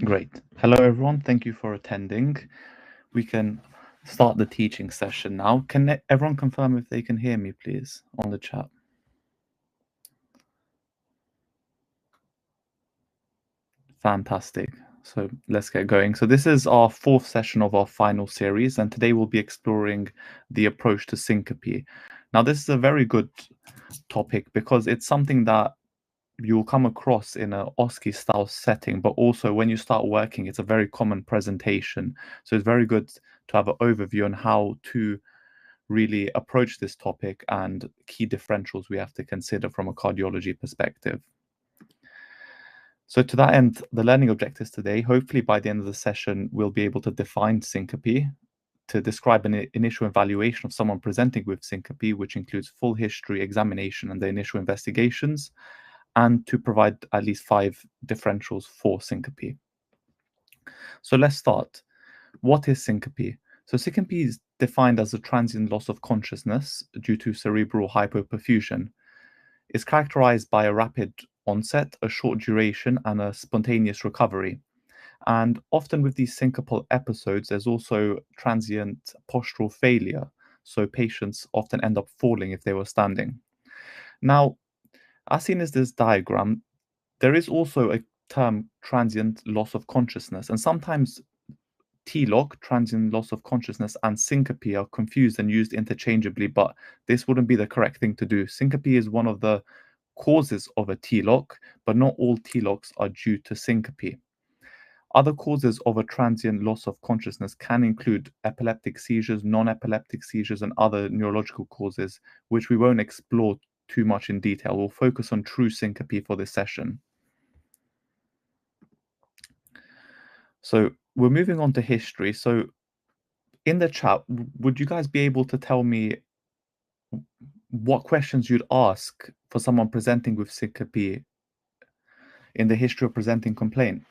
Great. Hello, everyone. Thank you for attending. We can start the teaching session now. Can everyone confirm if they can hear me, please, on the chat? Fantastic. So let's get going. So this is our fourth session of our final series, and today we'll be exploring the approach to syncope. Now, this is a very good topic because it's something that you'll come across in a OSCE style setting, but also when you start working, it's a very common presentation. So it's very good to have an overview on how to really approach this topic and key differentials we have to consider from a cardiology perspective. So to that end, the learning objectives today, hopefully by the end of the session, we'll be able to define syncope, to describe an initial evaluation of someone presenting with syncope, which includes full history, examination, and the initial investigations, and to provide at least 5 differentials for syncope. So let's start. What is syncope? So syncope is defined as a transient loss of consciousness due to cerebral hypoperfusion. It's characterized by a rapid onset, a short duration, and a spontaneous recovery. And often with these syncopal episodes, there's also transient postural failure. So patients often end up falling if they were standing. Now, as seen as this diagram, there is also a term transient loss of consciousness, and sometimes TLOC, transient loss of consciousness, and syncope are confused and used interchangeably, but this wouldn't be the correct thing to do. Syncope is one of the causes of a TLOC, but not all TLOCs are due to syncope. Other causes of a transient loss of consciousness can include epileptic seizures, non-epileptic seizures, and other neurological causes, which we won't explore too much in detail. We'll focus on true syncope for this session. So we're moving on to history. So in the chat, would you guys be able to tell me what questions you'd ask for someone presenting with syncope in the history of presenting complaint?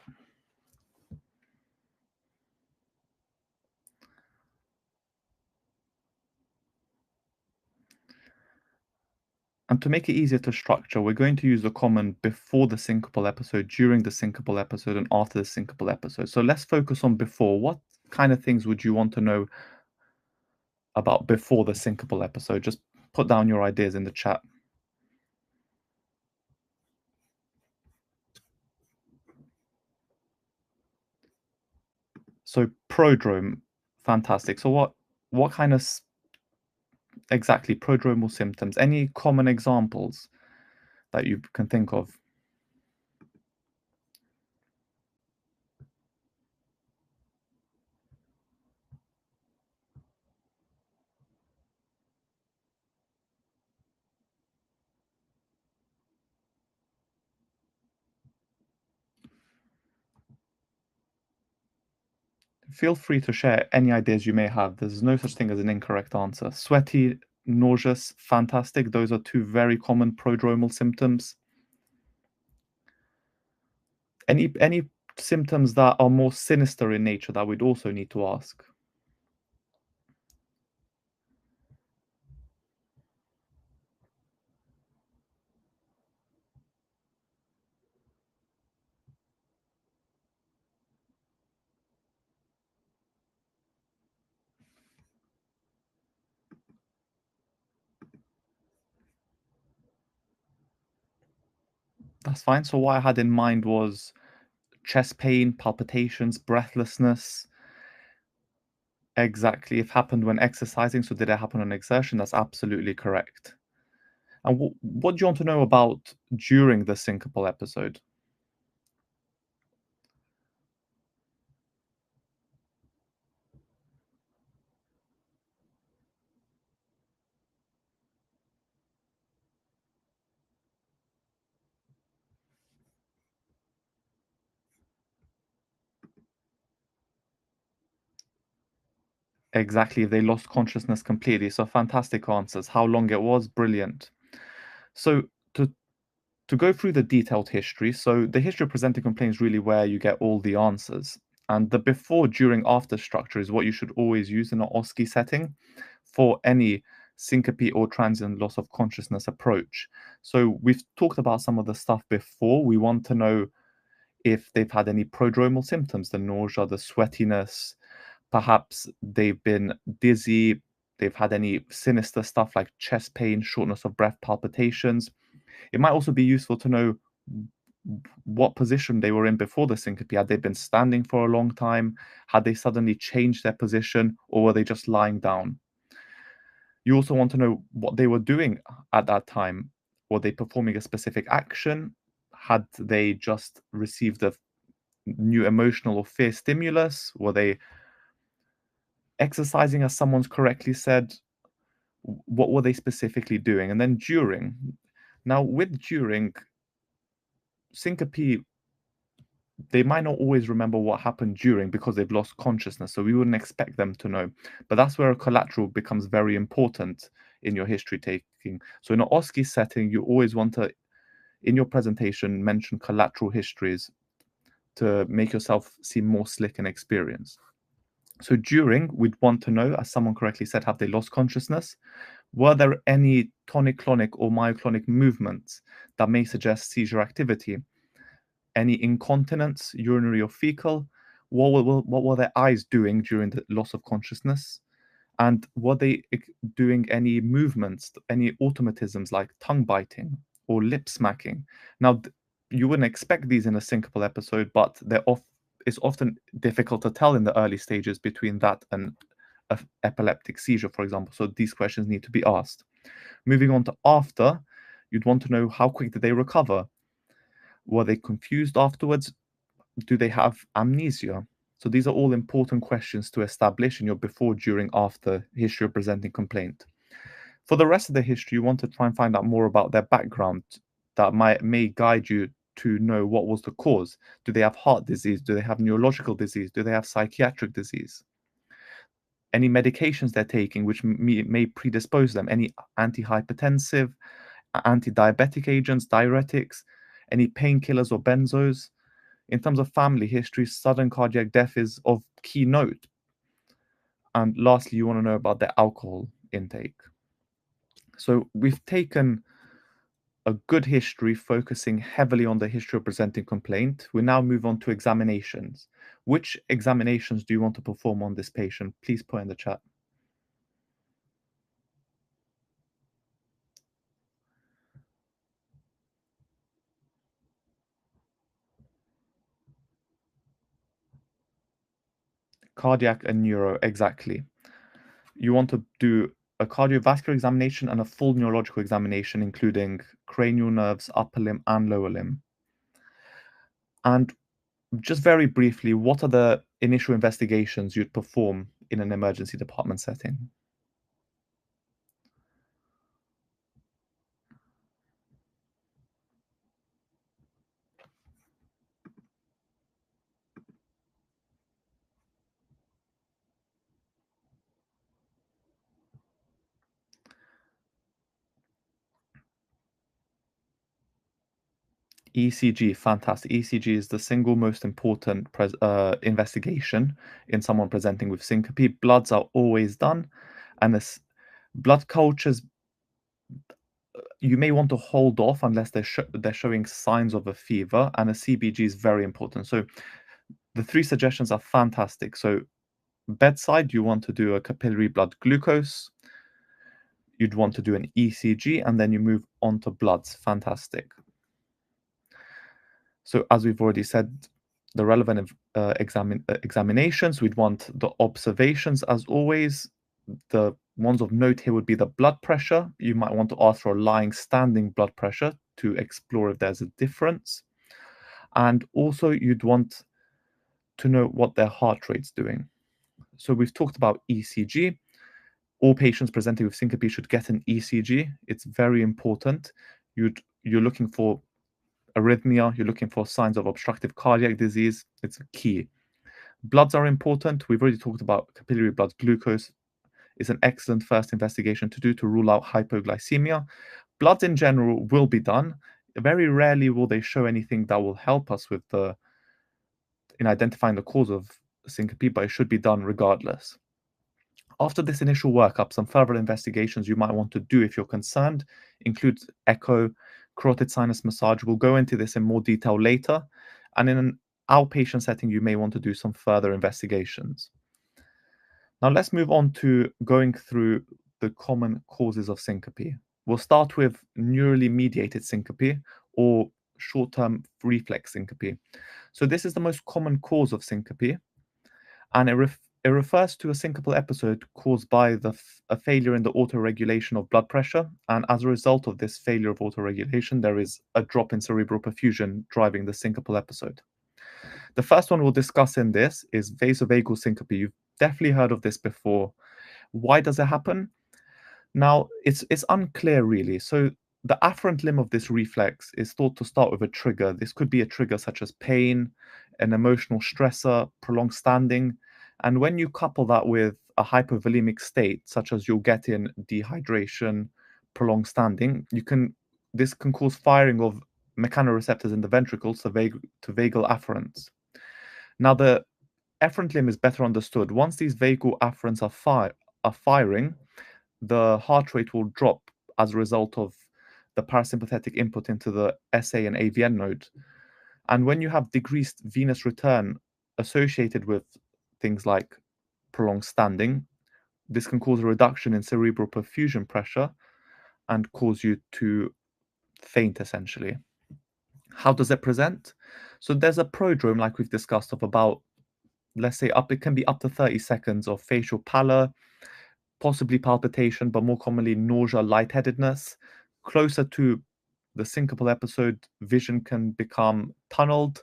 And to make it easier to structure, we're going to use the common before the syncopal episode, during the syncopal episode, and after the syncopal episode. So let's focus on before. What kind of things would you want to know about before the syncopal episode? Just put down your ideas in the chat. So prodrome, fantastic. So what kind of exactly prodromal symptoms? Any common examples that you can think of? Feel free to share any ideas you may have. There's no such thing as an incorrect answer. Sweaty, nauseous, fantastic. Those are 2 very common prodromal symptoms. Any symptoms that are more sinister in nature that we'd also need to ask? That's fine. So what I had in mind was chest pain, palpitations, breathlessness. Exactly. If happened when exercising, so did it happen on exertion? That's absolutely correct. And what do you want to know about during the syncopal episode? Exactly, they lost consciousness completely. So fantastic answers. How long it was, brilliant. So to go through the detailed history, so the history of presenting complaints is really where you get all the answers. And the before, during, after structure is what you should always use in an OSCE setting for any syncope or transient loss of consciousness approach. So we've talked about some of the stuff before. We want to know if they've had any prodromal symptoms, the nausea, the sweatiness, perhaps they've been dizzy, they've had any sinister stuff like chest pain, shortness of breath, palpitations. It might also be useful to know what position they were in before the syncope. Had they been standing for a long time? Had they suddenly changed their position, or were they just lying down? You also want to know what they were doing at that time. Were they performing a specific action? Had they just received a new emotional or fear stimulus? Were they exercising, as someone's correctly said? What were they specifically doing? And then during. Now, with during, syncope, they might not always remember what happened during because they've lost consciousness, so we wouldn't expect them to know. But that's where a collateral becomes very important in your history taking. So in an OSCE setting, you always want to, in your presentation, mention collateral histories to make yourself seem more slick and experienced. So during, we'd want to know, as someone correctly said, have they lost consciousness? Were there any tonic-clonic or myoclonic movements that may suggest seizure activity? Any incontinence, urinary or fecal? What were their eyes doing during the loss of consciousness? And were they doing any movements, any automatisms like tongue biting or lip smacking? Now, you wouldn't expect these in a syncopal episode, but it's often difficult to tell in the early stages between that and an epileptic seizure, for example. So these questions need to be asked. Moving on to after, you'd want to know how quick did they recover? Were they confused afterwards? Do they have amnesia? So these are all important questions to establish in your before, during, after history of presenting complaint. For the rest of the history, you want to try and find out more about their background that may guide you to know what was the cause. Do they have heart disease? Do they have neurological disease? Do they have psychiatric disease? Any medications they're taking which may predispose them? Any antihypertensive, anti-diabetic agents, diuretics, any painkillers or benzos? In terms of family history, sudden cardiac death is of key note. And lastly, you want to know about their alcohol intake. So we've taken a good history focusing heavily on the history of presenting complaint. We now move on to examinations. Which examinations do you want to perform on this patient? Please put in the chat. Cardiac and neuro, exactly. You want to do a cardiovascular examination and a full neurological examination, including cranial nerves, upper limb and lower limb. And just very briefly, what are the initial investigations you'd perform in an emergency department setting? ECG, fantastic. ECG is the single most important investigation in someone presenting with syncope. Bloods are always done, and this blood cultures you may want to hold off unless they're showing signs of a fever, and a CBG is very important. So the three suggestions are fantastic. So bedside, you want to do a capillary blood glucose. You'd want to do an ECG, and then you move on to bloods. Fantastic. So as we've already said, the relevant examinations, we'd want the observations as always. The ones of note here would be the blood pressure. You might want to ask for a lying standing blood pressure to explore if there's a difference. And also you'd want to know what their heart rate's doing. So we've talked about ECG. All patients presenting with syncope should get an ECG. It's very important. You're looking for arrhythmia, you're looking for signs of obstructive cardiac disease. It's key. Bloods are important. We've already talked about capillary blood glucose. It's an excellent first investigation to do to rule out hypoglycemia. Bloods in general will be done. Very rarely will they show anything that will help us with in identifying the cause of syncope, but it should be done regardless. After this initial workup, some further investigations you might want to do if you're concerned include echo, carotid sinus massage. We'll go into this in more detail later. And in an outpatient setting, you may want to do some further investigations. Now let's move on to going through the common causes of syncope. We'll start with neurally mediated syncope or short-term reflex syncope. So this is the most common cause of syncope, and it refers to a syncopal episode caused by a failure in the autoregulation of blood pressure, and as a result of this failure of autoregulation, there is a drop in cerebral perfusion driving the syncopal episode. The first one we'll discuss in this is vasovagal syncope. You've definitely heard of this before. Why does it happen? Now, it's unclear really. So the afferent limb of this reflex is thought to start with a trigger. This could be a trigger such as pain, an emotional stressor, prolonged standing. And when you couple that with a hypovolemic state, such as you'll get in dehydration, prolonged standing, this can cause firing of mechanoreceptors in the ventricles to vagal afferents. Now, the efferent limb is better understood. Once these vagal afferents are firing, the heart rate will drop as a result of the parasympathetic input into the SA and AVN node. And when you have decreased venous return associated with things like prolonged standing, this can cause a reduction in cerebral perfusion pressure and cause you to faint, essentially. How does it present? So there's a prodrome, like we've discussed, of about, let's say, it can be up to 30 seconds of facial pallor, possibly palpitation, but more commonly nausea, lightheadedness. Closer to the syncopal episode, vision can become tunneled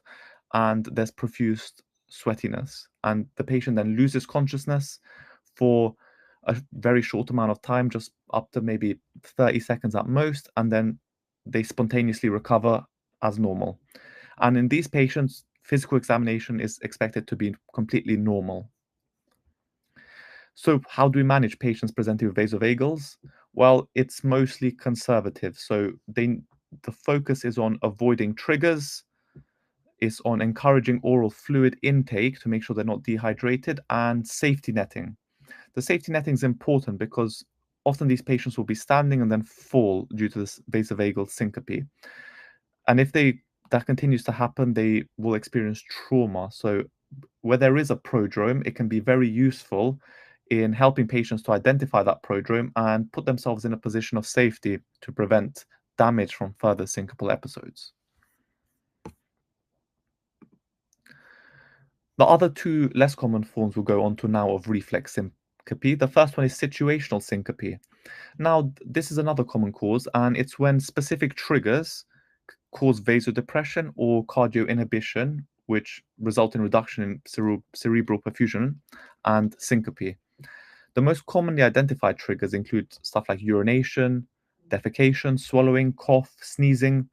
and there's profuse sweatiness. And the patient then loses consciousness for a very short amount of time, just up to maybe 30 seconds at most, and then they spontaneously recover as normal. And in these patients, physical examination is expected to be completely normal. So how do we manage patients presenting with vasovagals? Well, it's mostly conservative. So the focus is on avoiding triggers, is on encouraging oral fluid intake to make sure they're not dehydrated, and safety netting. The safety netting is important because often these patients will be standing and then fall due to this vasovagal syncope. And if that continues to happen, they will experience trauma. So where there is a prodrome, it can be very useful in helping patients to identify that prodrome and put themselves in a position of safety to prevent damage from further syncopal episodes. The other two less common forms we'll go on to now of reflex syncope. The first one is situational syncope. Now, this is another common cause, and it's when specific triggers cause vasodepression or cardio inhibition, which result in reduction in cerebral perfusion and syncope. The most commonly identified triggers include stuff like urination, defecation, swallowing, cough, sneezing,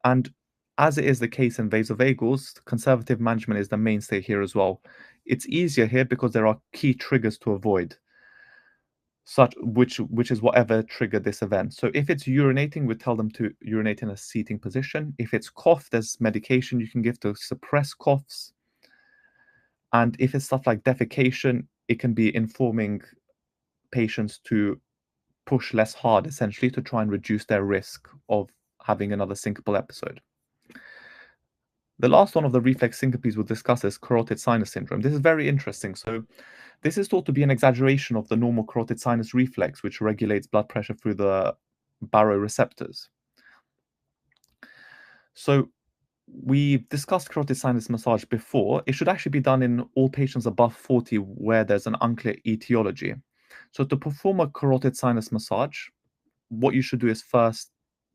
and as it is the case in vasovagals, conservative management is the mainstay here as well. It's easier here because there are key triggers to avoid, which is whatever triggered this event. So if it's urinating, we tell them to urinate in a seating position. If it's cough, there's medication you can give to suppress coughs. And if it's stuff like defecation, it can be informing patients to push less hard, essentially, to try and reduce their risk of having another syncopal episode. The last one of the reflex syncopes we'll discuss is carotid sinus syndrome. This is very interesting. So this is thought to be an exaggeration of the normal carotid sinus reflex, which regulates blood pressure through the baroreceptors. So we've discussed carotid sinus massage before. It should actually be done in all patients above 40 where there's an unclear etiology. So to perform a carotid sinus massage, what you should do is first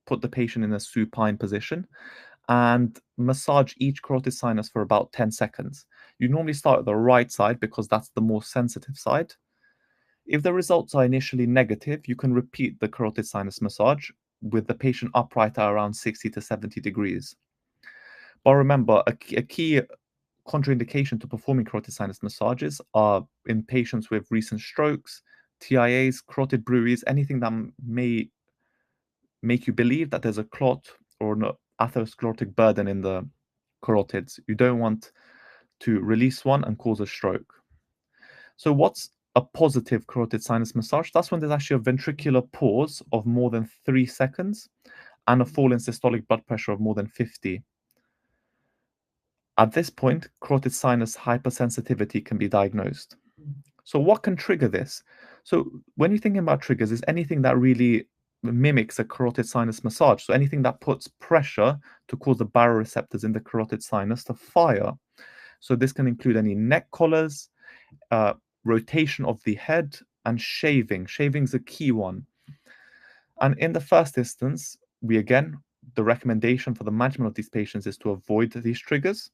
put the patient in a supine position and massage each carotid sinus for about 10 seconds. You normally start at the right side because that's the more sensitive side. If the results are initially negative, you can repeat the carotid sinus massage with the patient upright at around 60 to 70 degrees. But remember, a key contraindication to performing carotid sinus massages are in patients with recent strokes, TIAs, carotid bruits, anything that may make you believe that there's a clot or an atherosclerotic burden in the carotids. You don't want to release one and cause a stroke. So what's a positive carotid sinus massage? That's when there's actually a ventricular pause of more than 3 seconds and a fall in systolic blood pressure of more than 50. At this point, carotid sinus hypersensitivity can be diagnosed. So what can trigger this? So when you're thinking about triggers, is anything that really mimics a carotid sinus massage. So anything that puts pressure to cause the baroreceptors in the carotid sinus to fire. So this can include any neck collars, uh, rotation of the head, and shaving. Shaving's a key one. And in the first instance, the recommendation for the management of these patients is to avoid these triggers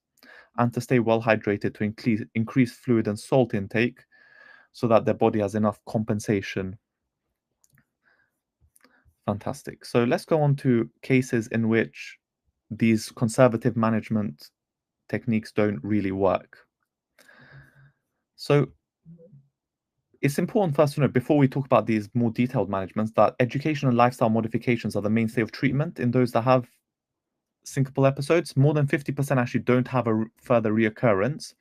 and to stay well hydrated to increase fluid and salt intake so that their body has enough compensation. Fantastic. So let's go on to cases in which these conservative management techniques don't really work. So it's important for us to know, before we talk about these more detailed managements, that education and lifestyle modifications are the mainstay of treatment in those that have syncopal episodes. More than 50% actually don't have a further reoccurrence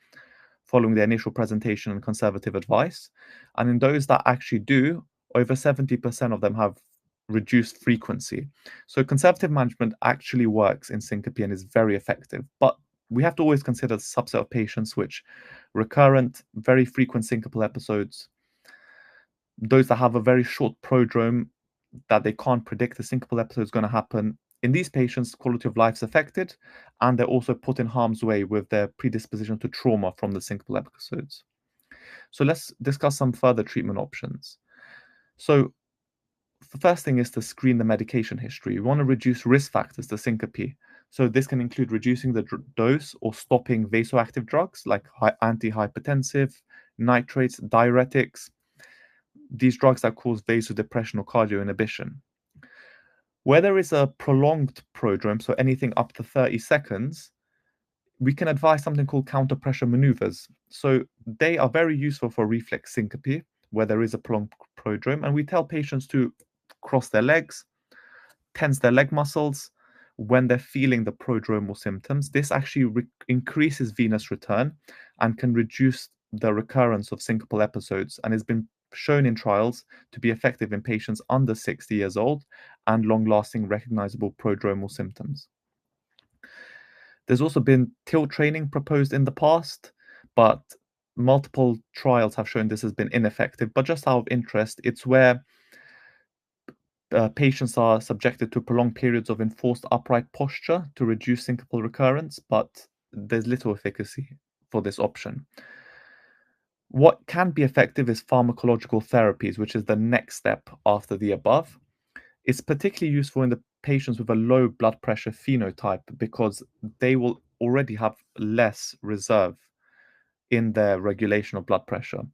following the initial presentation and conservative advice. And in those that actually do, over 70% of them have reduced frequency. So conservative management actually works in syncope and is very effective. But we have to always consider the subset of patients which recurrent, very frequent syncopal episodes, those that have a very short prodrome that they can't predict the syncopal episode is going to happen. In these patients, quality of life is affected, and they're also put in harm's way with their predisposition to trauma from the syncopal episodes. So let's discuss some further treatment options. So the first thing is to screen the medication history. You want to reduce risk factors to syncope. So this can include reducing the dose or stopping vasoactive drugs like antihypertensive, nitrates, diuretics, these drugs that cause vasodepression or cardio inhibition. Where there is a prolonged prodrome, so anything up to 30 seconds, we can advise something called counter pressure maneuvers. So they are very useful for reflex syncope, where there is a prolonged prodrome. And we tell patients to cross their legs, tense their leg muscles when they're feeling the prodromal symptoms. This actually increases venous return and can reduce the recurrence of syncopal episodes, and has been shown in trials to be effective in patients under 60 years old and long-lasting recognizable prodromal symptoms. There's also been tilt training proposed in the past, but multiple trials have shown this has been ineffective. But just out of interest, it's where patients are subjected to prolonged periods of enforced upright posture to reduce syncopal recurrence, but there's little efficacy for this option. What can be effective is pharmacological therapies, which is the next step after the above. It's particularly useful in the patients with a low blood pressure phenotype because they will already have less reserve in their regulation of blood pressure.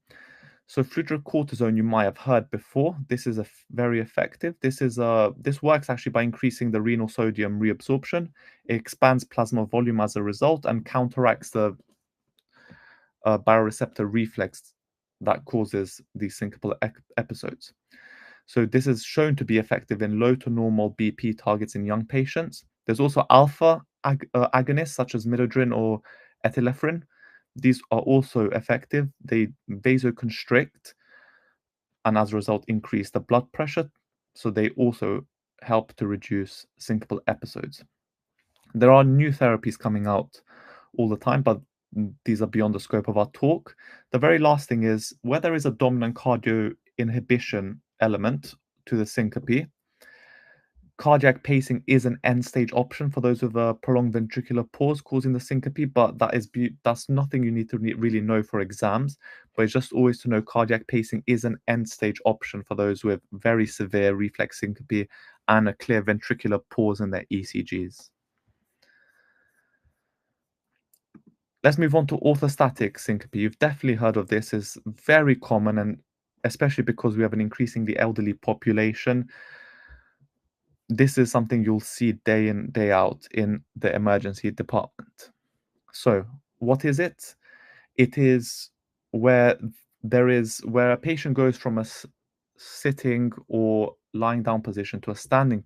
So fludrocortisone you might have heard before. This is very effective. This works actually by increasing the renal sodium reabsorption. It expands plasma volume as a result and counteracts the baroreceptor reflex that causes these syncopal episodes. So this is shown to be effective in low to normal BP targets in young patients. There's also alpha agonists such as midodrine or ethylephrine. These are also effective. They vasoconstrict and as a result increase the blood pressure. So they also help to reduce syncopal episodes. There are new therapies coming out all the time, but these are beyond the scope of our talk. The very last thing is where there is a dominant cardio inhibition element to the syncope, cardiac pacing is an end-stage option for those with a prolonged ventricular pause causing the syncope, but that's nothing you need to really know for exams. But it's just always to know cardiac pacing is an end-stage option for those with very severe reflex syncope and a clear ventricular pause in their ECGs. Let's move on to orthostatic syncope. You've definitely heard of this. It's very common, and especially because we have an increasingly elderly population, this is something you'll see day in, day out in the emergency department. So, what is it? It is where where a patient goes from a sitting or lying down position to a standing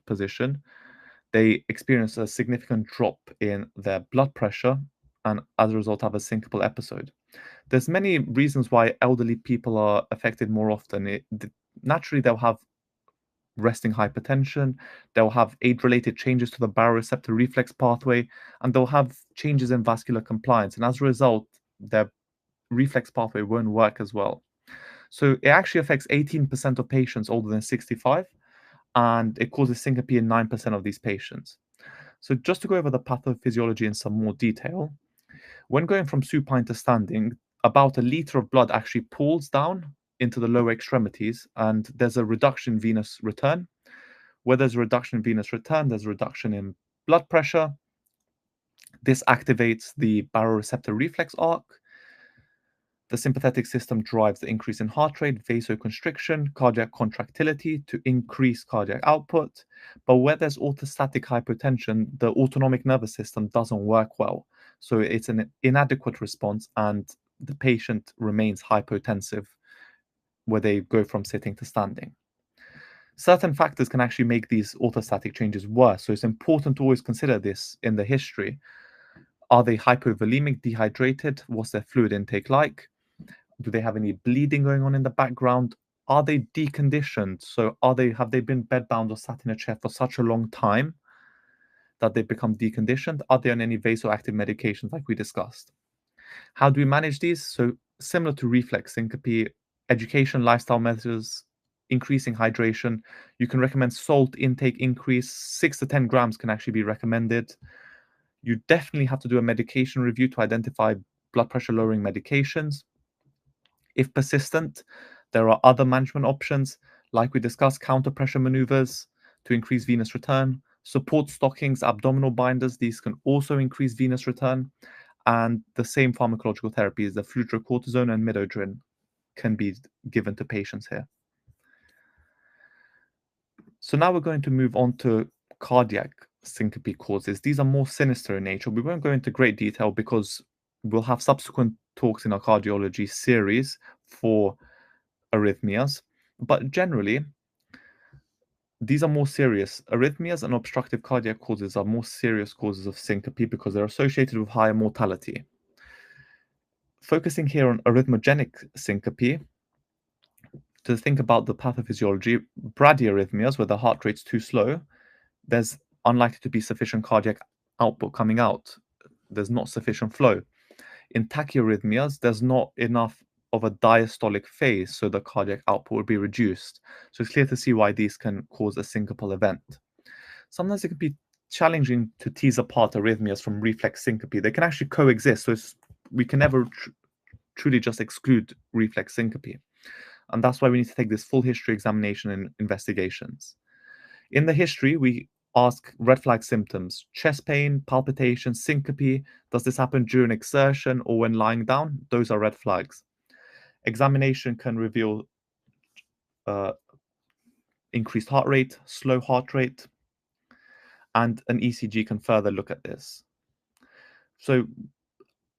position. They experience a significant drop in their blood pressure and as a result have a syncopal episode. There's many reasons why elderly people are affected more often. Naturally, they'll have resting hypertension, they'll have age-related changes to the baroreceptor reflex pathway, and they'll have changes in vascular compliance. And as a result, their reflex pathway won't work as well. So it actually affects 18% of patients older than 65, and it causes syncope in 9% of these patients. So just to go over the pathophysiology in some more detail, when going from supine to standing, about a liter of blood actually pools down into the lower extremities, and there's a reduction in venous return. Where there's a reduction in venous return, there's a reduction in blood pressure. This activates the baroreceptor reflex arc. The sympathetic system drives the increase in heart rate, vasoconstriction, cardiac contractility to increase cardiac output. But where there's orthostatic hypotension, the autonomic nervous system doesn't work well. So it's an inadequate response, and the patient remains hypotensive where they go from sitting to standing. Certain factors can actually make these orthostatic changes worse. So it's important to always consider this in the history. Are they hypovolemic, dehydrated? What's their fluid intake like? Do they have any bleeding going on in the background? Are they deconditioned? So have they been bedbound or sat in a chair for such a long time that they become deconditioned? Are they on any vasoactive medications like we discussed? How do we manage these? So similar to reflex syncope, education, lifestyle measures, increasing hydration. You can recommend salt intake increase. 6 to 10 grams can actually be recommended. You definitely have to do a medication review to identify blood pressure lowering medications. If persistent, there are other management options, like we discussed, counter pressure maneuvers to increase venous return, support stockings, abdominal binders. These can also increase venous return. And the same pharmacological therapies, the fludrocortisone and midodrine, can be given to patients here. So now we're going to move on to cardiac syncope causes. These are more sinister in nature. We won't go into great detail because we'll have subsequent talks in our cardiology series for arrhythmias. But generally, these are more serious. Arrhythmias and obstructive cardiac causes are more serious causes of syncope because they're associated with higher mortality. Focusing here on arrhythmogenic syncope, to think about the pathophysiology, bradyarrhythmias, where the heart rate's too slow, there's unlikely to be sufficient cardiac output coming out. There's not sufficient flow. In tachyarrhythmias, there's not enough of a diastolic phase, so the cardiac output would be reduced. So it's clear to see why these can cause a syncopal event. Sometimes it can be challenging to tease apart arrhythmias from reflex syncope. They can actually coexist, so we can never truly just exclude reflex syncope. And that's why we need to take this full history examination and investigations. In the history, we ask red flag symptoms: chest pain, palpitation, syncope. Does this happen during exertion or when lying down? Those are red flags. Examination can reveal increased heart rate, slow heart rate, and an ECG can further look at this. So,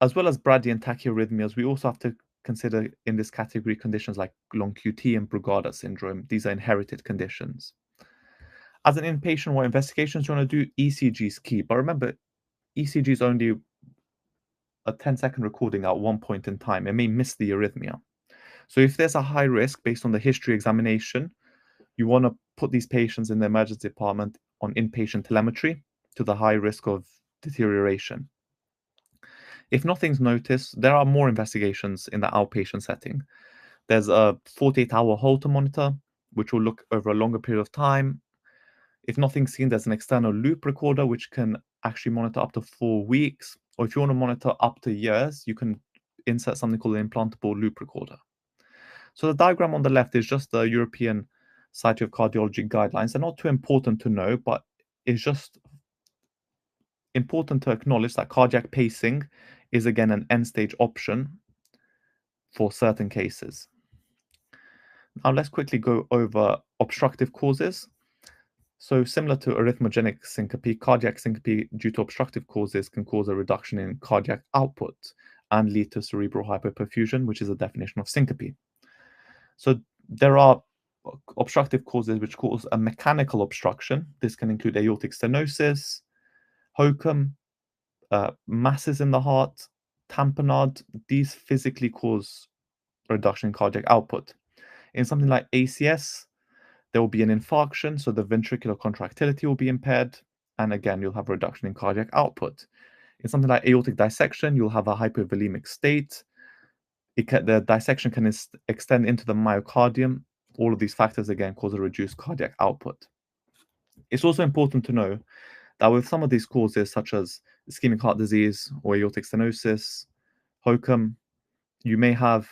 as well as brady and tachyarrhythmias, we also have to consider in this category conditions like long QT and Brugada syndrome. These are inherited conditions. As an inpatient, what investigations you want to do, ECG is key. But remember, ECG is only a 10-second recording at one point in time. It may miss the arrhythmia. So if there's a high risk based on the history examination, you want to put these patients in the emergency department on inpatient telemetry to the high risk of deterioration. If nothing's noticed, there are more investigations in the outpatient setting. There's a 48-hour Holter monitor, which will look over a longer period of time. If nothing's seen, there's an external loop recorder, which can actually monitor up to 4 weeks. Or if you want to monitor up to years, you can insert something called an implantable loop recorder. So the diagram on the left is just the European Society of Cardiology guidelines. They're not too important to know, but it's just important to acknowledge that cardiac pacing is again an end-stage option for certain cases. Now let's quickly go over obstructive causes. So similar to arrhythmogenic syncope, cardiac syncope due to obstructive causes can cause a reduction in cardiac output and lead to cerebral hypoperfusion, which is a definition of syncope. So there are obstructive causes which cause a mechanical obstruction. This can include aortic stenosis, HOCM, masses in the heart, tamponade. These physically cause a reduction in cardiac output. In something like ACS, There will be an infarction, so the ventricular contractility will be impaired, and again, you'll have a reduction in cardiac output. In something like aortic dissection, you'll have a hypovolemic state. The dissection can extend into the myocardium. All of these factors, again, cause a reduced cardiac output. It's also important to know that with some of these causes, such as ischemic heart disease or aortic stenosis, HOCM, you may have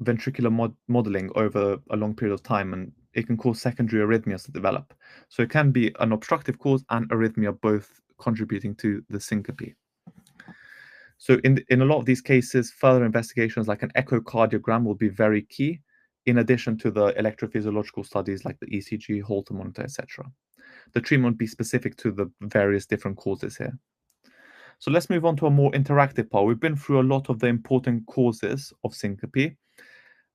ventricular modeling over a long period of time, and it can cause secondary arrhythmias to develop. So it can be an obstructive cause and arrhythmia both contributing to the syncope. So in a lot of these cases, further investigations like an echocardiogram will be very key, in addition to the electrophysiological studies like the ECG, Holter monitor, etc. The treatment will be specific to the various different causes here. So let's move on to a more interactive part. We've been through a lot of the important causes of syncope,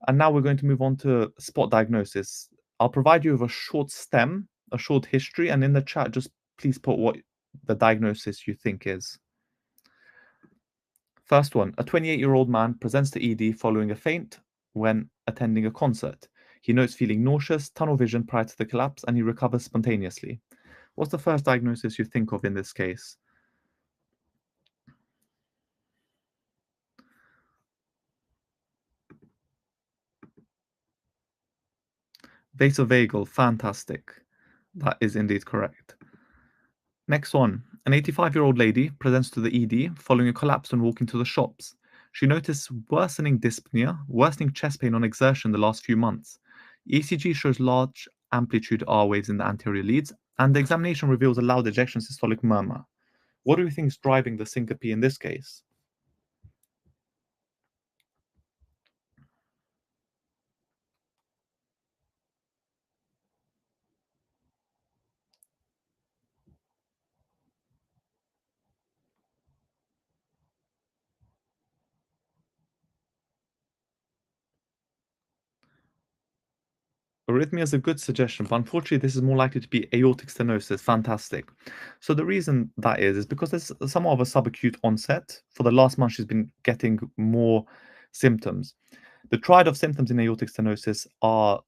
and now we're going to move on to spot diagnosis. I'll provide you with a short stem, a short history, and in the chat, just please put what the diagnosis you think is. First one, a 28-year-old man presents to ED following a faint when attending a concert. He notes feeling nauseous, tunnel vision prior to the collapse, and he recovers spontaneously. What's the first diagnosis you think of in this case? Vasovagal, fantastic. That is indeed correct. Next one. An 85-year-old lady presents to the ED following a collapse when walking to the shops. She noticed worsening dyspnea, worsening chest pain on exertion the last few months. ECG shows large amplitude R waves in the anterior leads, and the examination reveals a loud ejection systolic murmur. What do you think is driving the syncope in this case? Arrhythmia is a good suggestion, but unfortunately, this is more likely to be aortic stenosis. Fantastic. So the reason that is because there's somewhat of a subacute onset. For the last month, she's been getting more symptoms. The triad of symptoms in aortic stenosis are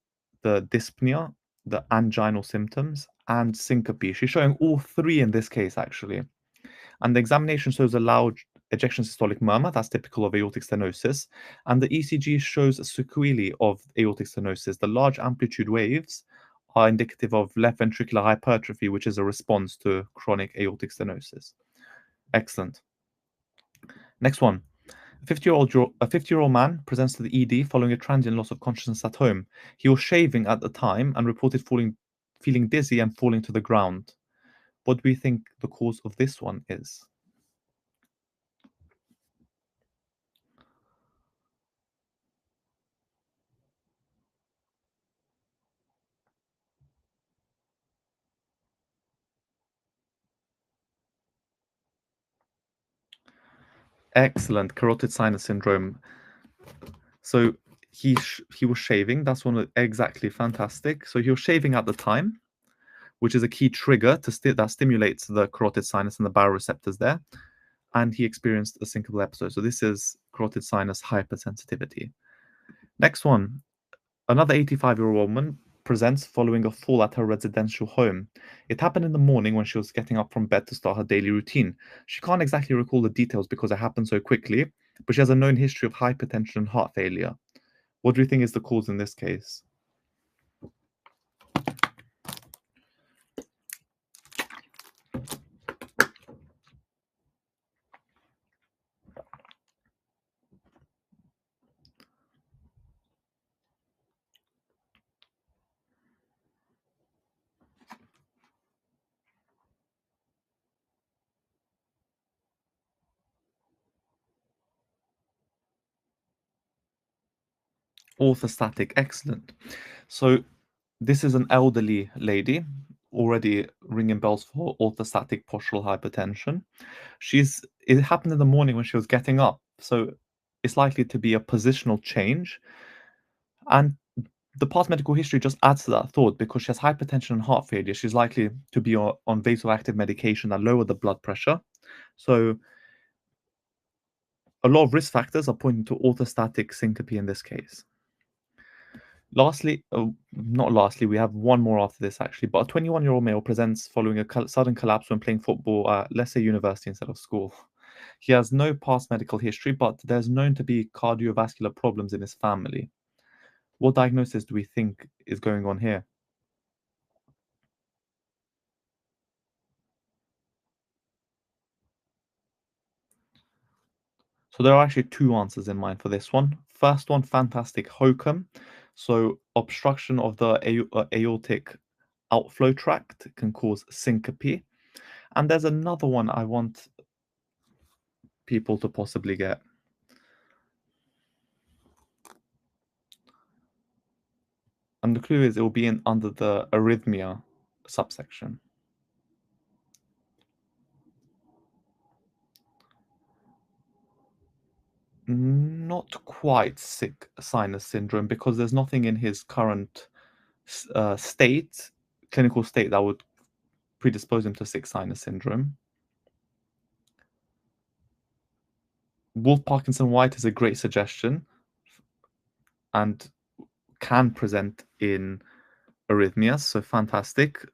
the dyspnea, the anginal symptoms, and syncope. She's showing all three in this case, actually. And the examination shows a loud ejection systolic murmur, that's typical of aortic stenosis, and the ECG shows a sequelae of aortic stenosis. The large amplitude waves are indicative of left ventricular hypertrophy, which is a response to chronic aortic stenosis. Excellent. Next one. A 50-year-old man presents to the ED following a transient loss of consciousness at home. He was shaving at the time and reported feeling dizzy and falling to the ground. What do we think the cause of this one is? Excellent. Carotid sinus syndrome. So he was shaving. That's exactly fantastic. So he was shaving at the time, which is a key trigger that stimulates the carotid sinus and the baroreceptors there, and he experienced a syncopal episode. So this is carotid sinus hypersensitivity. Next one, another 85-year-old woman presents following a fall at her residential home. It happened in the morning when she was getting up from bed to start her daily routine. She can't exactly recall the details because it happened so quickly, but she has a known history of hypertension and heart failure. What do you think is the cause in this case? Orthostatic, excellent. So this is an elderly lady, already ringing bells for orthostatic postural hypertension. It happened in the morning when she was getting up, so it's likely to be a positional change. And the past medical history just adds to that thought because she has hypertension and heart failure. She's likely to be on vasoactive medication that lower the blood pressure. So a lot of risk factors are pointing to orthostatic syncope in this case. Not lastly, we have one more after this actually, but a 21-year-old male presents following a sudden collapse when playing football at, let's say, university instead of school. He has no past medical history, but there's known to be cardiovascular problems in his family. What diagnosis do we think is going on here? So there are actually two answers in mind for this one. First one, fantastic hokum. So obstruction of the aortic outflow tract can cause syncope. And there's another one I want people to possibly get. And the clue is it will be in under the arrhythmia subsection. Not quite sick sinus syndrome because there's nothing in his current state, clinical state, that would predispose him to sick sinus syndrome. Wolf Parkinson White is a great suggestion and can present in arrhythmias, so fantastic.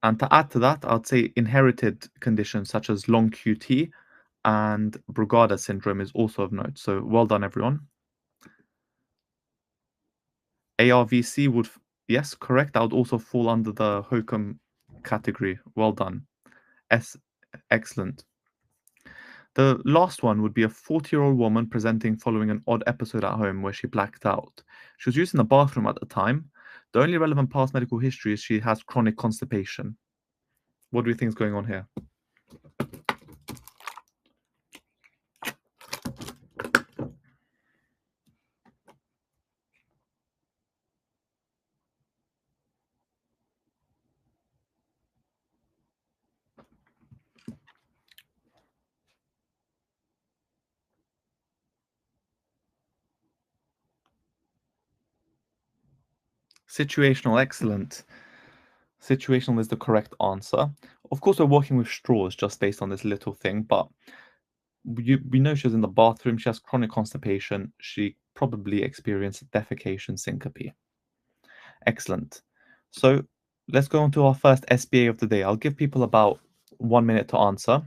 And to add to that, I'd say inherited conditions such as long QT and Brugada syndrome is also of note. So well done, everyone. ARVC would, yes, correct. That would also fall under the hokum category. Well done. S, excellent. The last one would be a 40-year-old woman presenting following an odd episode at home where she blacked out. She was using the bathroom at the time. The only relevant past medical history is she has chronic constipation. What do you think is going on here? Situational, excellent. Situational is the correct answer. Of course, we're working with straws just based on this little thing, but we know she's in the bathroom. She has chronic constipation. She probably experienced defecation syncope. Excellent. So let's go on to our first SBA of the day. I'll give people about 1 minute to answer.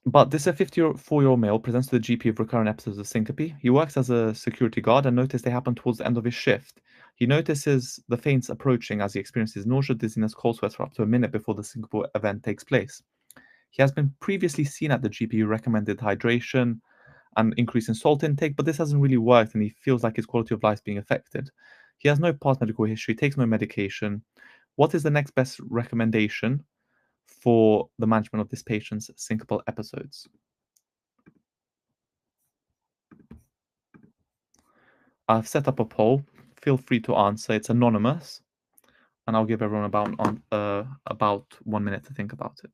But this 54-year-old male presents to the GP with recurrent episodes of syncope. He works as a security guard and noticed they happen towards the end of his shift. He notices the faints approaching as he experiences nausea, dizziness, cold sweats for up to a minute before the syncope event takes place. He has been previously seen at the GP who recommended hydration and increase in salt intake, but this hasn't really worked and he feels like his quality of life is being affected. He has no past medical history, takes no medication. What is the next best recommendation for the management of this patient's syncopal episodes? I've set up a poll. Feel free to answer. It's anonymous, and I'll give everyone about 1 minute to think about it.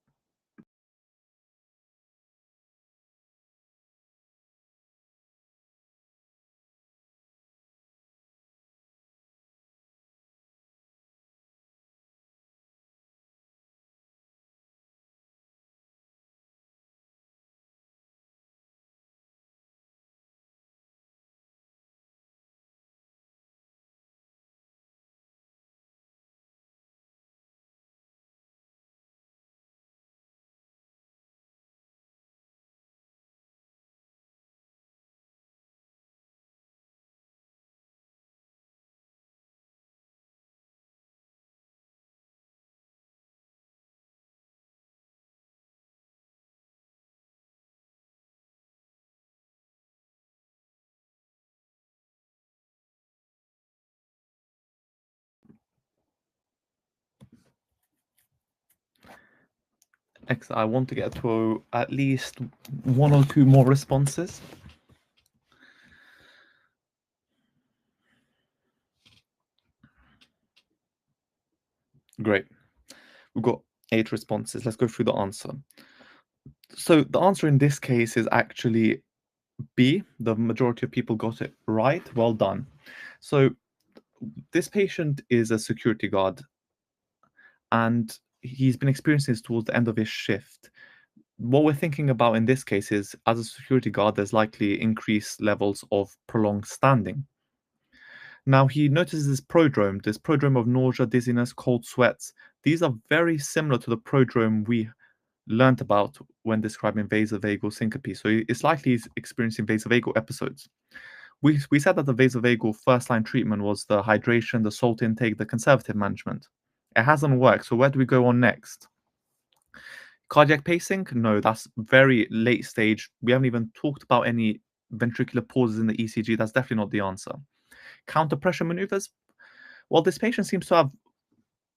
Excellent. I want to get to at least one or two more responses. Great. We've got 8 responses. Let's go through the answer. So the answer in this case is actually B. The majority of people got it right. Well done. So this patient is a security guard and he's been experiencing this towards the end of his shift. what we're thinking about in this case is, as a security guard, there's likely increased levels of prolonged standing. Now, he notices this prodrome of nausea, dizziness, cold sweats. These are very similar to the prodrome we learnt about when describing vasovagal syncope. So it's likely he's experiencing vasovagal episodes. We said that the vasovagal first-line treatment was the hydration, the salt intake, the conservative management. It hasn't worked, so where do we go on next? Cardiac pacing? No, that's very late stage. We haven't even talked about any ventricular pauses in the ECG. That's definitely not the answer. Counter pressure maneuvers? Well, this patient seems to have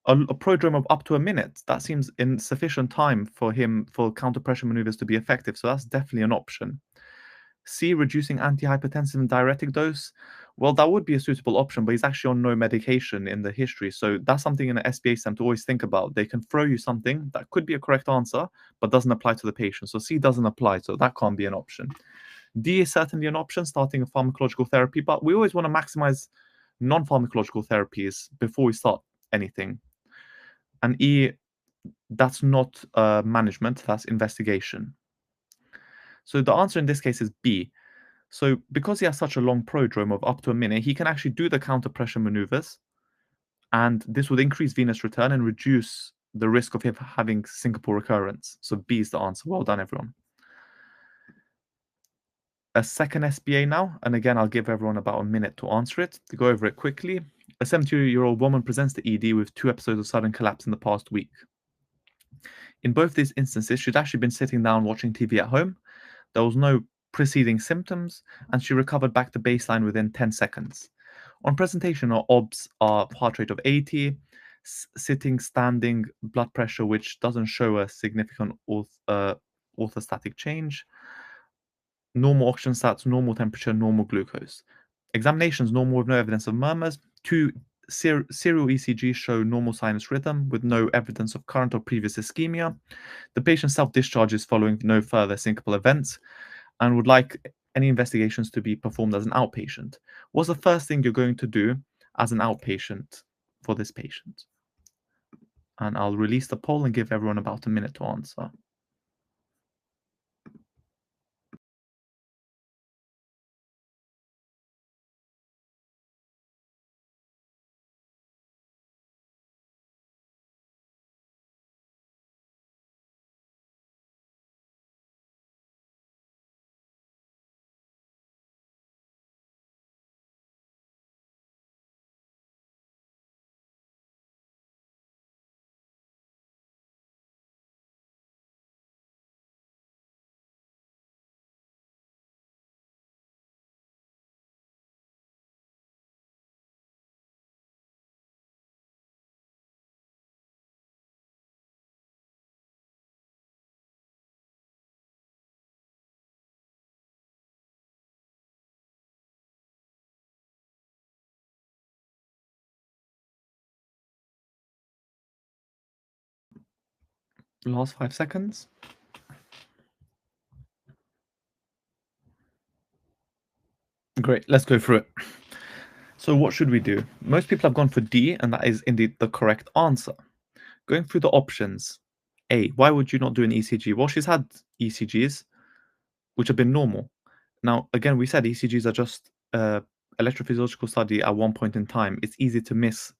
a prodrome of up to a minute. That seems insufficient time for him for counter pressure maneuvers to be effective. So that's definitely an option. C, reducing antihypertensive and diuretic dose. Well, that would be a suitable option, but he's actually on no medication in the history. So that's something in an SBA STEM to always think about. They can throw you something that could be a correct answer, but doesn't apply to the patient. So C doesn't apply, so that can't be an option. D is certainly an option, starting a pharmacological therapy, but we always want to maximize non-pharmacological therapies before we start anything. And E, that's not management, that's investigation. So the answer in this case is B. So because he has such a long prodrome of up to a minute, he can actually do the counter pressure maneuvers, and this would increase venous return and reduce the risk of him having syncopal recurrence. So B is the answer. Well done, everyone. A second SBA now, and again, I'll give everyone about a minute to answer it. To go over it quickly, a 70-year-old woman presents to ED with 2 episodes of sudden collapse in the past week. In both these instances, she'd actually been sitting down watching TV at home. There was no preceding symptoms, and she recovered back to baseline within 10 seconds. On presentation, our OBS are heart rate of 80, sitting, standing, blood pressure, which doesn't show a significant orthostatic change, normal oxygen stats, normal temperature, normal glucose. Examinations normal with no evidence of murmurs. 2 serial ECGs show normal sinus rhythm with no evidence of current or previous ischemia. The patient self-discharges following no further syncopal events and would like any investigations to be performed as an outpatient. What's the first thing you're going to do as an outpatient for this patient? And I'll release the poll and give everyone about a minute to answer. Last 5 seconds. Great, let's go through it. So what should we do? Most people have gone for D, and that is indeed the correct answer. Going through the options. A, why would you not do an ECG? Well, she's had ECGs, which have been normal. Now, again, we said ECGs are just electrophysiological study at one point in time. It's easy to miss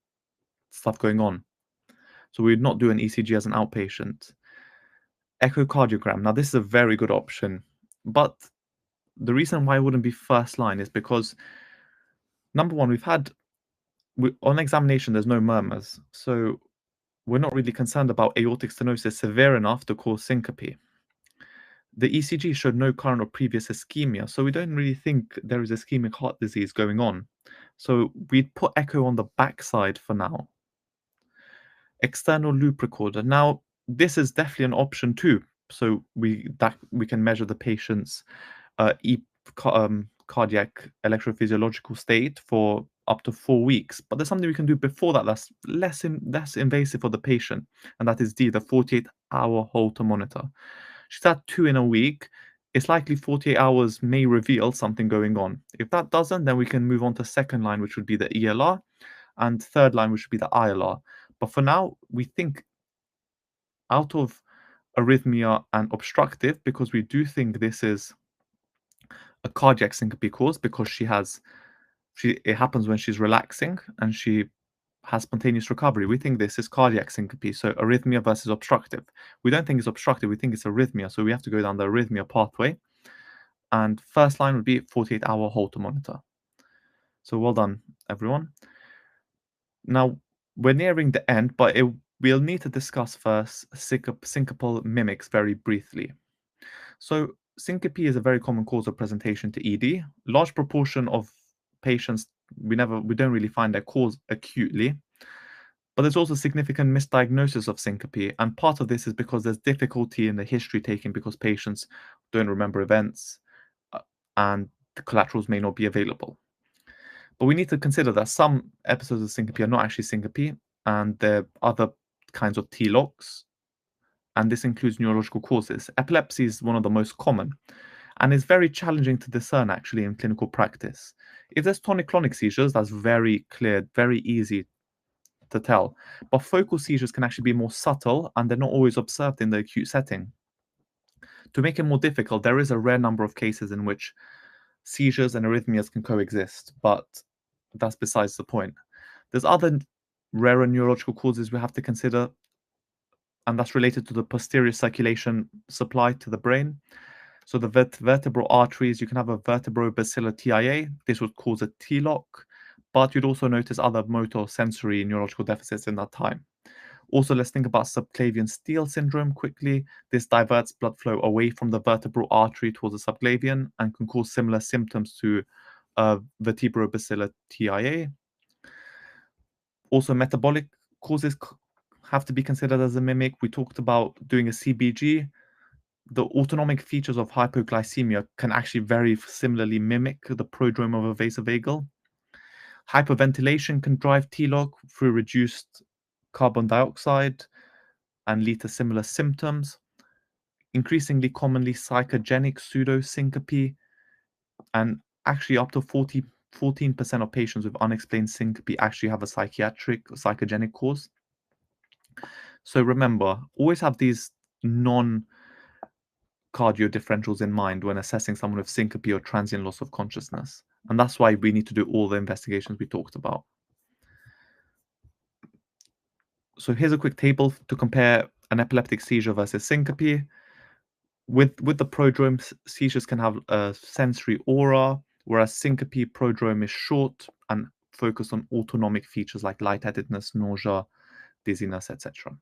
stuff going on. So we would not do an ECG as an outpatient. Echocardiogram. Now, this is a very good option, but the reason why it wouldn't be first line is because, number one, on examination, there's no murmurs. So we're not really concerned about aortic stenosis severe enough to cause syncope. The ECG showed no current or previous ischemia, so we don't really think there is ischemic heart disease going on. So we'd put echo on the backside for now. External loop recorder. Now, this is definitely an option too. So we can measure the patient's cardiac electrophysiological state for up to 4 weeks. But there's something we can do before that that's less invasive for the patient, and that is D, the 48-hour Holter monitor. She's had 2 in a week. It's likely 48 hours may reveal something going on. If that doesn't, then we can move on to second line, which would be the ELR, and third line, which would be the ILR. But for now, we think out of arrhythmia, and obstructive, because we do think this is a cardiac syncope cause, because it happens when she's relaxing and she has spontaneous recovery. We think this is cardiac syncope, so arrhythmia versus obstructive. We don't think it's obstructive, we think it's arrhythmia, so we have to go down the arrhythmia pathway. And first line would be 48-hour Holter monitor. So well done, everyone. Now, we're nearing the end, but we'll need to discuss first syncopal mimics very briefly. So syncope is a very common cause of presentation to ED. Large proportion of patients, we don't really find their cause acutely, but there's also significant misdiagnosis of syncope, and part of this is because there's difficulty in the history taking because patients don't remember events and the collaterals may not be available. But we need to consider that some episodes of syncope are not actually syncope, and there are other kinds of TLOCs, and this includes neurological causes. Epilepsy is one of the most common, and is very challenging to discern actually in clinical practice. If there's tonic-clonic seizures, that's very clear, very easy to tell. But focal seizures can actually be more subtle, and they're not always observed in the acute setting. To make it more difficult, there is a rare number of cases in which seizures and arrhythmias can coexist, but that's besides the point. There's other rarer neurological causes we have to consider, and that's related to the posterior circulation supply to the brain. So the vertebral arteries, you can have a vertebrobacillar TIA. This would cause a TLOC, but you'd also notice other motor sensory neurological deficits in that time. Also, let's think about subclavian steal syndrome quickly. This diverts blood flow away from the vertebral artery towards the subclavian and can cause similar symptoms to vertebrobacillar TIA. Also, metabolic causes have to be considered as a mimic. We talked about doing a CBG. The autonomic features of hypoglycemia can actually very similarly mimic the prodrome of a vasovagal. Hyperventilation can drive TLOC through reduced carbon dioxide and lead to similar symptoms. Increasingly commonly psychogenic pseudosyncope, and actually up to 14% of patients with unexplained syncope actually have a psychogenic cause. So remember, always have these non-cardio differentials in mind when assessing someone with syncope or transient loss of consciousness. And that's why we need to do all the investigations we talked about. So here's a quick table to compare an epileptic seizure versus syncope. With the prodrome, seizures can have a sensory aura, whereas syncope prodrome is short and focused on autonomic features like lightheadedness, nausea, dizziness, etc.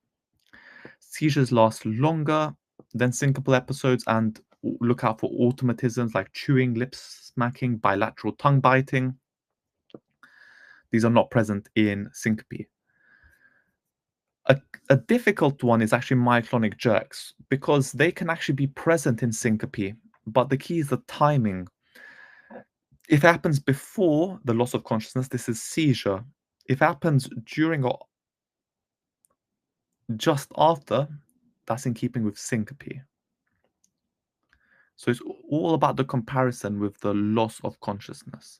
Seizures last longer than syncopal episodes, and look out for automatisms like chewing, lip smacking, bilateral tongue biting. These are not present in syncope. A difficult one is actually myoclonic jerks, because they can actually be present in syncope, but the key is the timing. If it happens before the loss of consciousness, this is seizure. If it happens during or just after, that's in keeping with syncope. So it's all about the comparison with the loss of consciousness.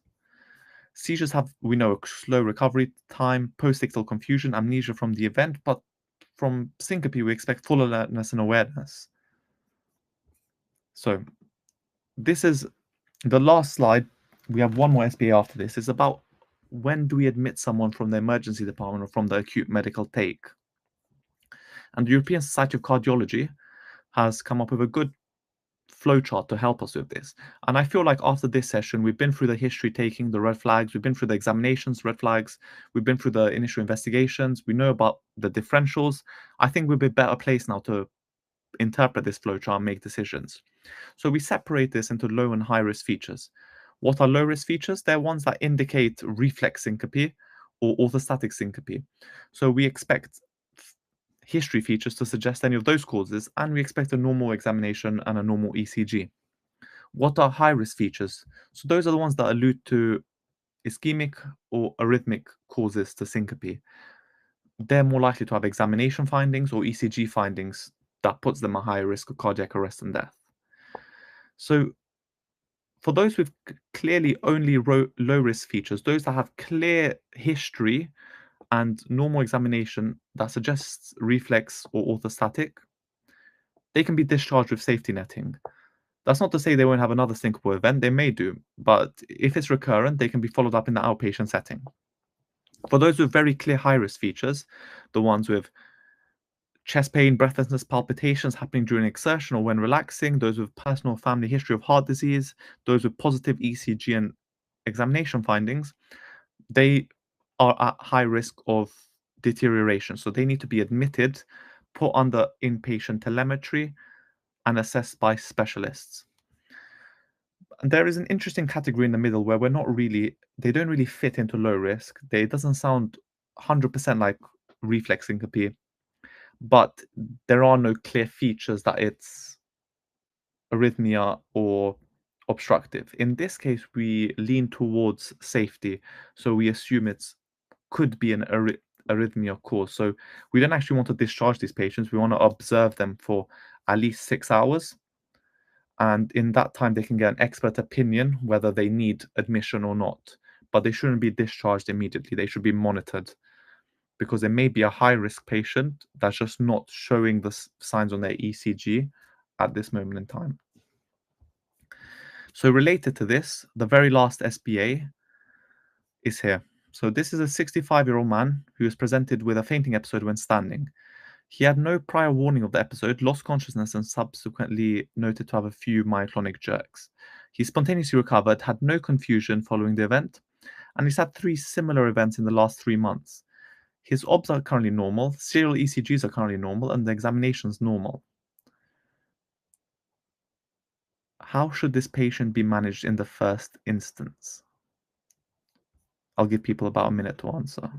Seizures have, we know, a slow recovery time, post-ictal confusion, amnesia from the event, but from syncope, we expect full alertness and awareness. So this is the last slide. We have one more SPA after this. It's about when do we admit someone from the emergency department or from the acute medical take. And the European Society of Cardiology has come up with a good flowchart to help us with this. And I feel like after this session, we've been through the history taking, the red flags, we've been through the examinations, red flags, we've been through the initial investigations, we know about the differentials. I think we'll be better placed now to interpret this flowchart and make decisions. So we separate this into low and high risk features. What are low risk features? They're ones that indicate reflex syncope or orthostatic syncope. So we expect history features to suggest any of those causes, and we expect a normal examination and a normal ECG. What are high-risk features? So those are the ones that allude to ischemic or arrhythmic causes to syncope. They're more likely to have examination findings or ECG findings that puts them at higher risk of cardiac arrest and death. So for those with clearly only low-risk features, those that have clear history and normal examination that suggests reflex or orthostatic, they can be discharged with safety netting. That's not to say they won't have another syncopal event, they may do, but if it's recurrent, they can be followed up in the outpatient setting. For those with very clear high-risk features, the ones with chest pain, breathlessness, palpitations happening during exertion or when relaxing, those with personal family history of heart disease, those with positive ECG and examination findings, they are at high risk of deterioration. So they need to be admitted, put under inpatient telemetry, and assessed by specialists. And there is an interesting category in the middle where they don't really fit into low risk. It doesn't sound 100% like reflex syncope, but there are no clear features that it's arrhythmia or obstructive. In this case, we lean towards safety, so we assume it's could be an arrhythmia cause. So we don't actually want to discharge these patients. We want to observe them for at least 6 hours. And in that time, they can get an expert opinion whether they need admission or not. But they shouldn't be discharged immediately. They should be monitored because there may be a high risk patient that's just not showing the signs on their ECG at this moment in time. So related to this, the very last SBA is here. So this is a 65-year-old man who was presented with a fainting episode when standing. He had no prior warning of the episode, lost consciousness, and subsequently noted to have a few myoclonic jerks. He spontaneously recovered, had no confusion following the event, and he's had 3 similar events in the last 3 months. His OBS are currently normal, serial ECGs are currently normal, and the examination's normal. How should this patient be managed in the first instance? I'll give people about a minute to answer.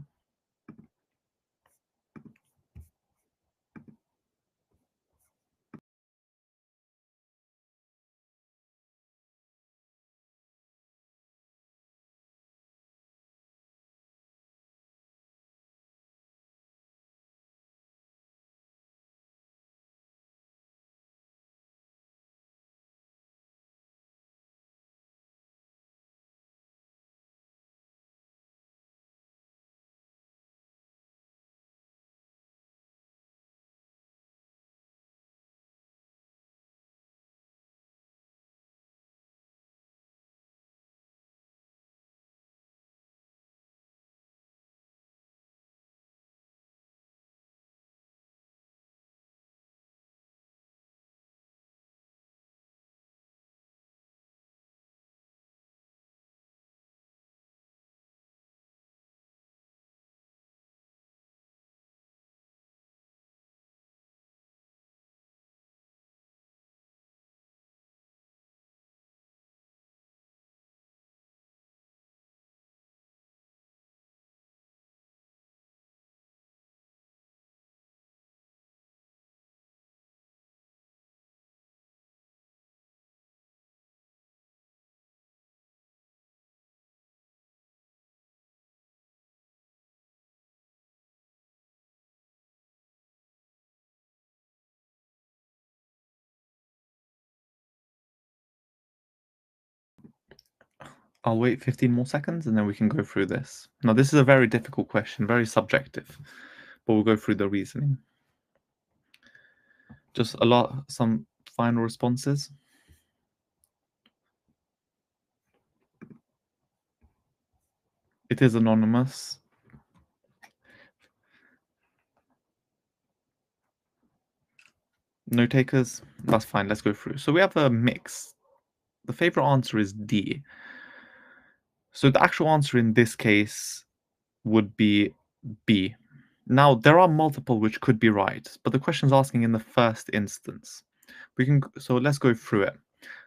I'll wait 15 more seconds and then we can go through this. Now, this is a very difficult question, very subjective, but we'll go through the reasoning. Just some final responses. It is anonymous. No takers? That's fine. Let's go through. So we have a mix. The favorite answer is D. So the actual answer in this case would be B. Now, there are multiple which could be right, but the question's asking in the first instance. So let's go through it.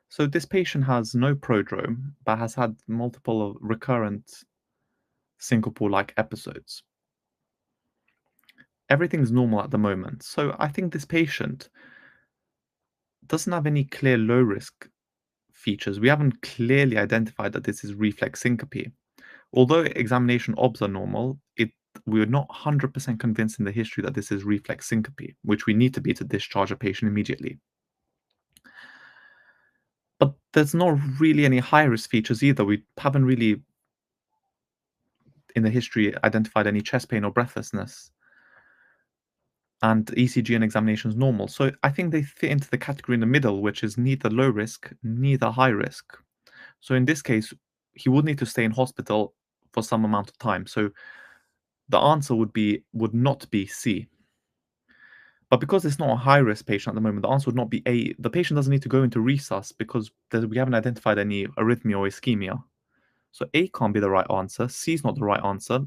So this patient has no prodrome, but has had multiple recurrent syncopal-like episodes. Everything's normal at the moment. So I think this patient doesn't have any clear low-risk features. We haven't clearly identified that this is reflex syncope. Although examination OBS are normal, we're not 100% convinced in the history that this is reflex syncope, which we need to be to discharge a patient immediately. But there's not really any high-risk features either. We haven't really, in the history, identified any chest pain or breathlessness. and ECG and examination is normal. So I think they fit into the category in the middle, which is neither low risk, neither high risk. So in this case, he would need to stay in hospital for some amount of time. So the answer would not be C. But because it's not a high risk patient at the moment, the answer would not be A. The patient doesn't need to go into resus because we haven't identified any arrhythmia or ischemia. So A can't be the right answer. C is not the right answer.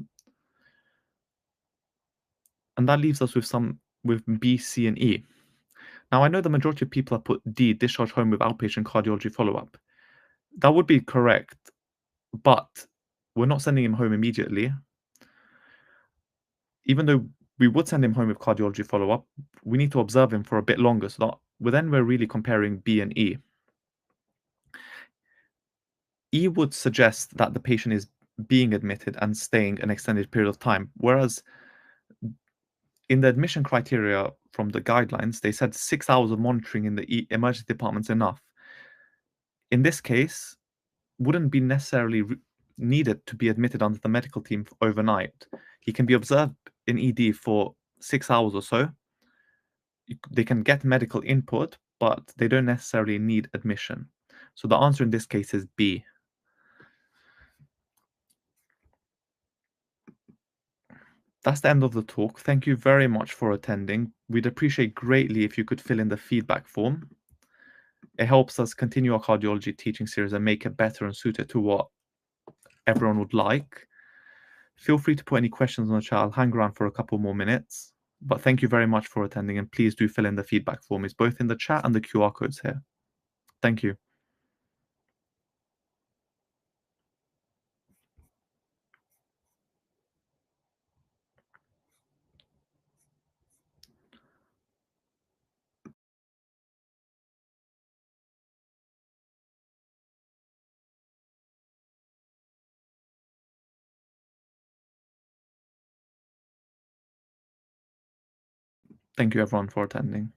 And that leaves us with B, C, and E. Now, I know the majority of people have put D, discharge home with outpatient cardiology follow-up. That would be correct, but we're not sending him home immediately. Even though we would send him home with cardiology follow-up, we need to observe him for a bit longer. So we're really comparing B and E. E would suggest that the patient is being admitted and staying an extended period of time, whereas in the admission criteria from the guidelines, they said 6 hours of monitoring in the emergency department's enough. In this case, wouldn't be necessarily needed to be admitted onto the medical team overnight. He can be observed in ED for 6 hours or so. They can get medical input, but they don't necessarily need admission. So the answer in this case is B. That's the end of the talk. Thank you very much for attending. We'd appreciate greatly if you could fill in the feedback form. It helps us continue our cardiology teaching series and make it better and suited to what everyone would like. Feel free to put any questions on the chat. I'll hang around for a couple more minutes. But thank you very much for attending, and please do fill in the feedback form. It's both in the chat and the QR codes here. Thank you. Thank you everyone for attending.